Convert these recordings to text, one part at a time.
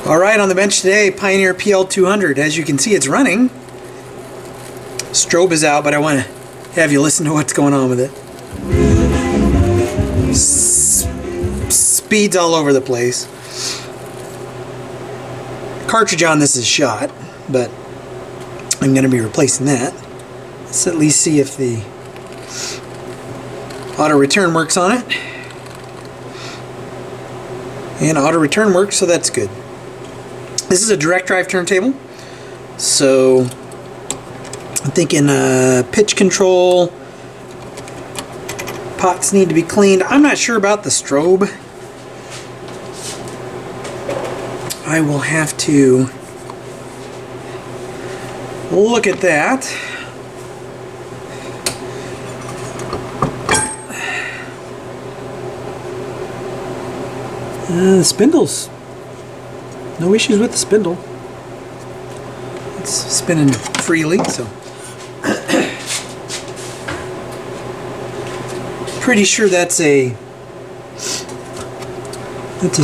All right, on the bench today, Pioneer PL200. As you can see, it's running. Strobe is out, but I want to have you listen to what's going on with it. Speeds all over the place. Cartridge on this is shot, but I'm going to be replacing that. Let's at least see if the auto return works on it. And auto return works, so that's good. This is a direct drive turntable, so I'm thinking pitch control, pots need to be cleaned. I'm not sure about the strobe. I will have to look at that. The spindles. No issues with the spindle. It's spinning freely, so pretty sure that's a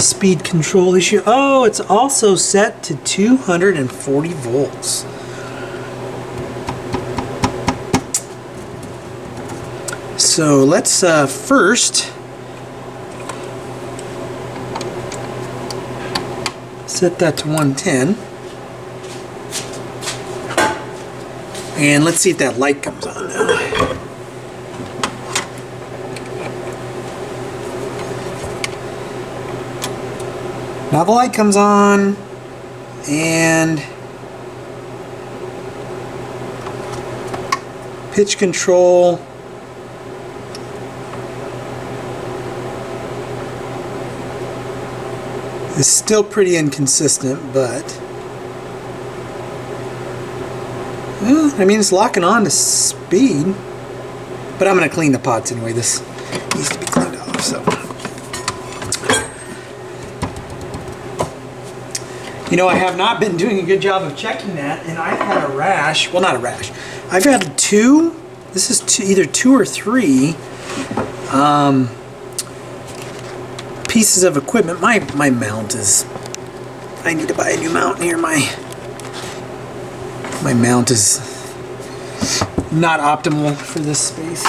speed control issue. Oh, it's also set to 240 volts. So let's first set that to 110. And let's see if that light comes on now. Now the light comes on, and pitch control. It's still pretty inconsistent, but well, I mean, it's locking on to speed. But I'm going to clean the pots anyway. This needs to be cleaned off. So, you know, I have not been doing a good job of checking that, and I've had a rash. Well, not a rash. I've had two. This is either 2 or 3. Pieces of equipment. My mount is, I need to buy a new mount here. My mount is not optimal for this space.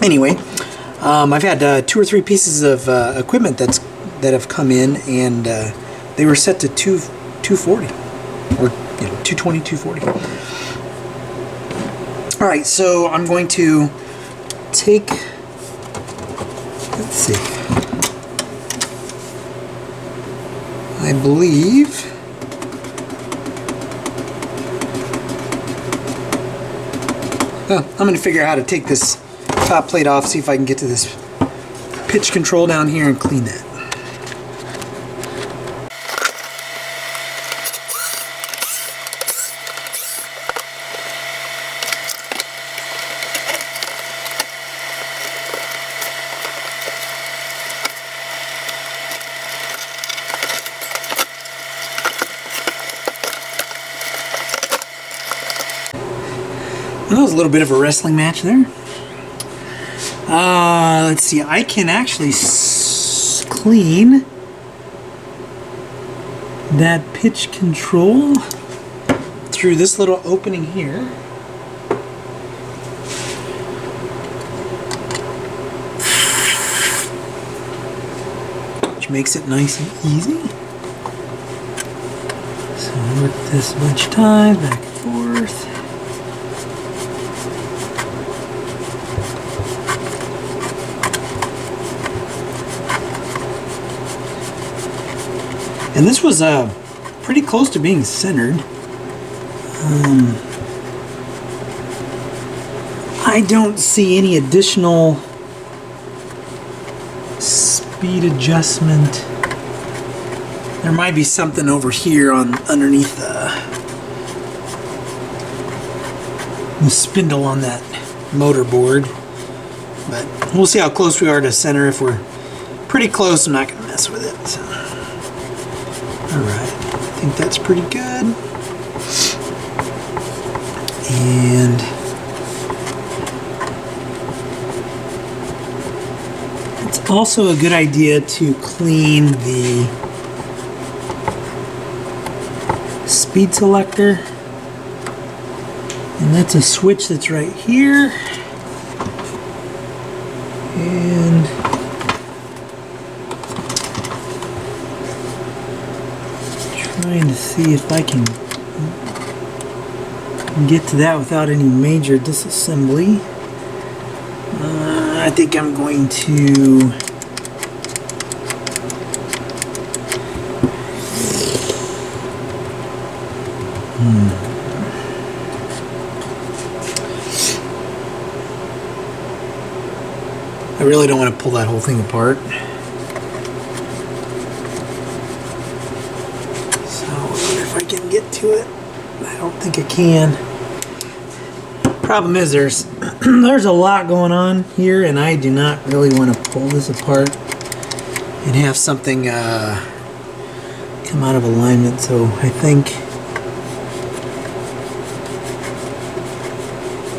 Anyway, I've had 2 or 3 pieces of equipment that have come in, and they were set to 240 or 220, 240. All right, so I'm going to take, let's see, I believe I'm going to figure out how to take this top plate off, see if I can get to this pitch control down here and clean that. That was a little bit of a wrestling match there. Let's see, I can actually clean that pitch control through this little opening here. Which makes it nice and easy. So work this a bunch of times, back and forth. And this was pretty close to being centered. I don't see any additional speed adjustment. There might be something over here underneath the spindle on that motor board. But we'll see how close we are to center. If we're pretty close, I'm not going to mess with it. So. Alright, I think that's pretty good. And it's also a good idea to clean the speed selector. And that's a switch that's right here. And trying to see if I can get to that without any major disassembly. I think I'm going to I really don't want to pull that whole thing apart. So I wonder if I can get to it. I don't think I can. Problem is there's a lot going on here, and I do not really want to pull this apart and have something come out of alignment. So I think,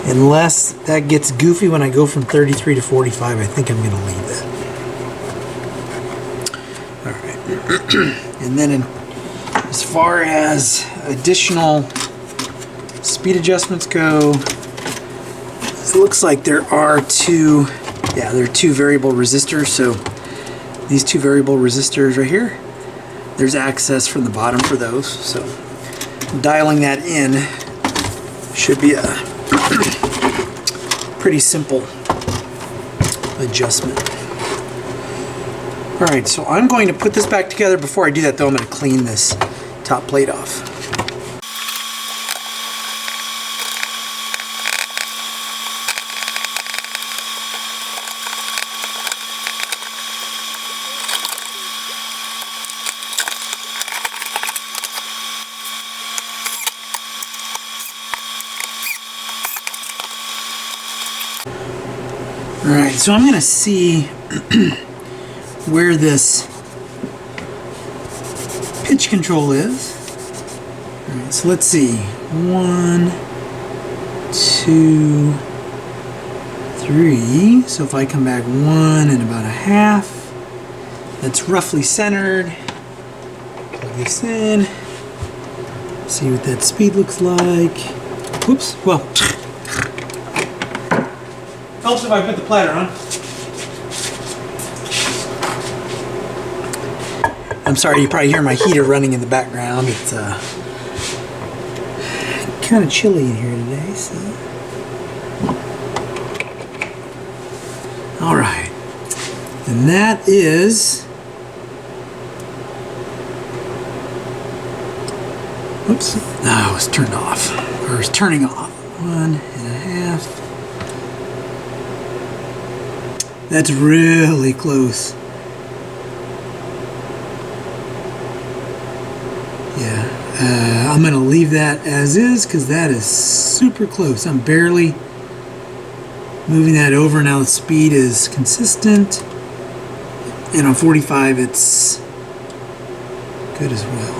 unless that gets goofy when I go from 33 to 45, I think I'm going to leave that. Alright. And then as far as additional speed adjustments go, it looks like there are two variable resistors. So these two variable resistors right here, there's access from the bottom for those. So dialing that in should be a pretty simple adjustment. Alright, so I'm going to put this back together. Before I do that though, I'm going to clean this top plate off. Alright, so I'm going to see where this pitch control is. Alright, so let's see. 1, 2, 3. So if I come back 1 and about a half, that's roughly centered. Plug this in. See what that speed looks like. Whoops. Well, helps if I put the platter on. I'm sorry, you probably hear my heater running in the background. It's kind of chilly in here today, so. All right, and that is. Oops, no, it's turned off, or it's turning off. 1.5. That's really close. Yeah, I'm going to leave that as is because that is super close. I'm barely moving that over. Now the speed is consistent. And on 45 it's good as well.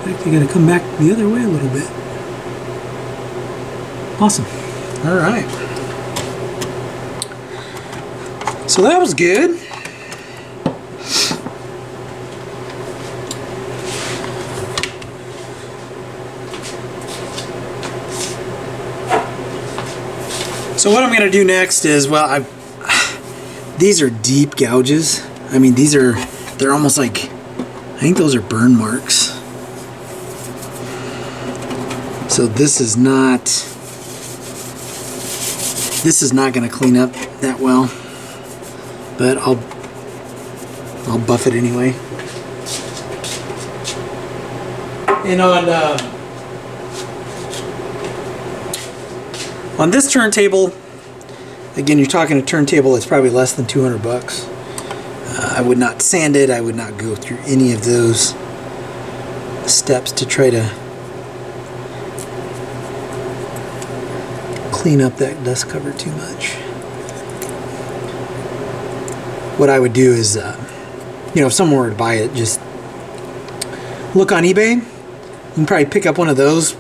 I think they're going to come back the other way a little bit. Awesome. All right. So that was good. So what I'm going to do next is, well, these are deep gouges. I mean, they're almost like, I think those are burn marks. So this is not going to clean up that well, but I'll buff it anyway. And on this turntable, again, you're talking a turntable that's probably less than 200 bucks. I would not sand it. I would not go through any of those steps to try to clean up that dust cover too much. What I would do is, if someone were to buy it, just look on eBay. You can probably pick up one of those.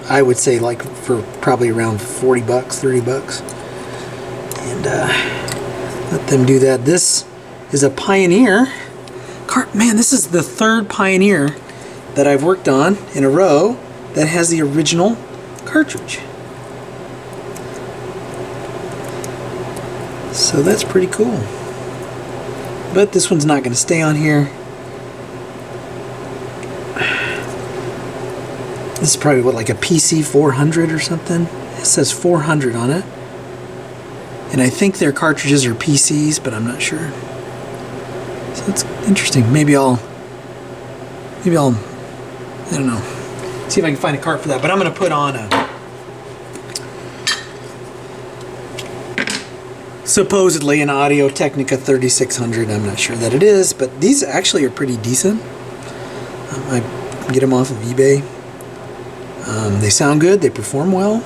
I would say like for probably around 40 bucks, 30 bucks. And let them do that. This is a Pioneer Man, this is the third Pioneer that I've worked on in a row that has the original cartridge. So that's pretty cool. But this one's not going to stay on here. This is probably what, like a PC 400 or something? It says 400 on it. And I think their cartridges are PCs, but I'm not sure. So that's interesting. Maybe I'll, I don't know, see if I can find a cart for that. But I'm going to put on a supposedly an Audio-Technica 3600. I'm not sure that it is, but these actually are pretty decent. I get them off of eBay. They sound good. They perform well.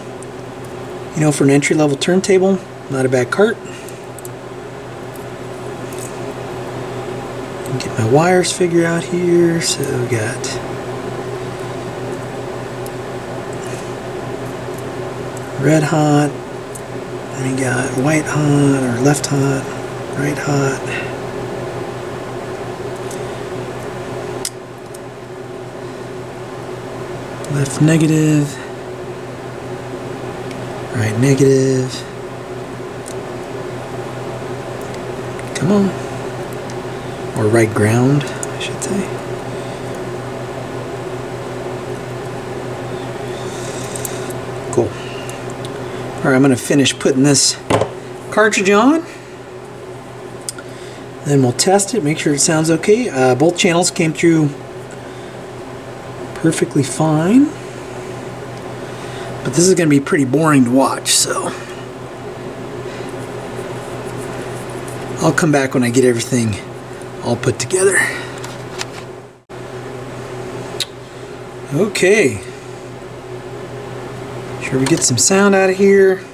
You know, for an entry-level turntable, not a bad cart. Get my wires figured out here. So we got red hot. Then we got white hot or left hot, right hot. Left negative. Right negative. Come on. Or right ground, I should say. Cool. Alright, I'm going to finish putting this cartridge on. Then we'll test it, make sure it sounds okay. Both channels came through perfectly fine. But this is going to be pretty boring to watch, so I'll come back when I get everything all put together. Okay. Sure we get some sound out of here.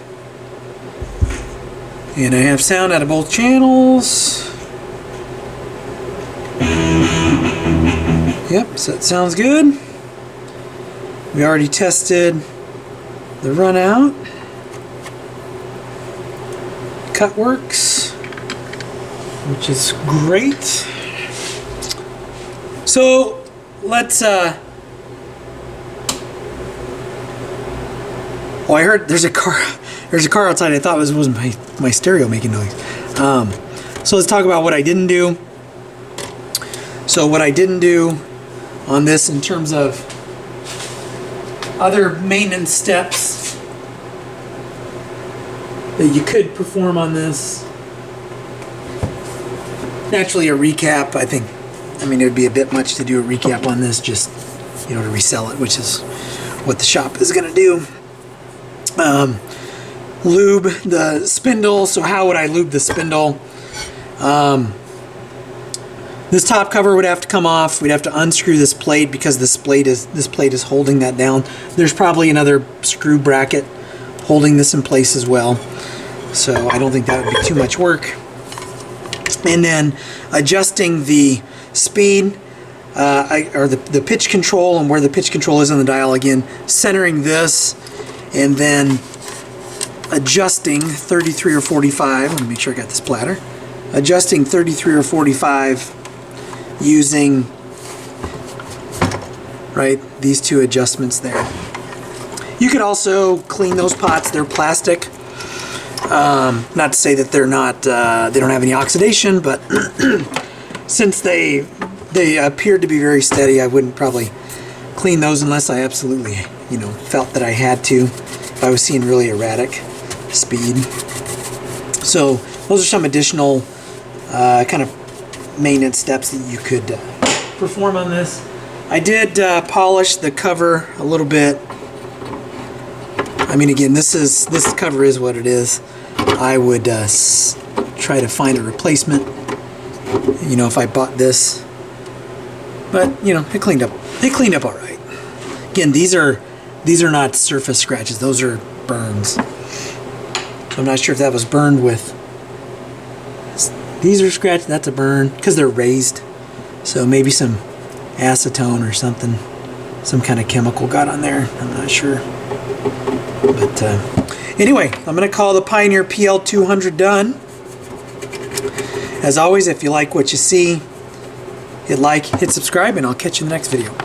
And I have sound out of both channels. Yep, so that sounds good. We already tested the run out. Cut works, which is great. So let's oh, I heard there's a car outside. I thought it was my stereo making noise. So let's talk about what I didn't do. So what I didn't do on this in terms of other maintenance steps that you could perform on this. Naturally, a recap, I mean, it would be a bit much to do a recap on this, just, you know, to resell it, which is what the shop is going to do. Lube the spindle. So how would I lube the spindle? This top cover would have to come off. We'd have to unscrew this plate because this plate is holding that down. There's probably another screw bracket holding this in place as well. So I don't think that would be too much work. And then adjusting the speed or the pitch control and where the pitch control is on the dial, again, centering this and then adjusting 33 or 45. Let me make sure I got this platter. Adjusting 33 or 45 using these two adjustments there. You could also clean those pots. They're plastic. Not to say that they're not they don't have any oxidation, but since they appeared to be very steady, I wouldn't probably clean those unless I absolutely, you know, felt that I had to, if I was seeing really erratic speed. So those are some additional kind of maintenance steps that you could perform on this. I did polish the cover a little bit. I mean, again, this cover is what it is. I would try to find a replacement, you know, if I bought this. But, you know, it cleaned up all right. Again, these are not surface scratches. Those are burns. So I'm not sure if that was burned with. These are scratched. That's a burn because they're raised. So maybe some acetone or something, some kind of chemical got on there. I'm not sure. But anyway, I'm going to call the Pioneer PL200 done. As always, if you like what you see, hit like, hit subscribe, and I'll catch you in the next video.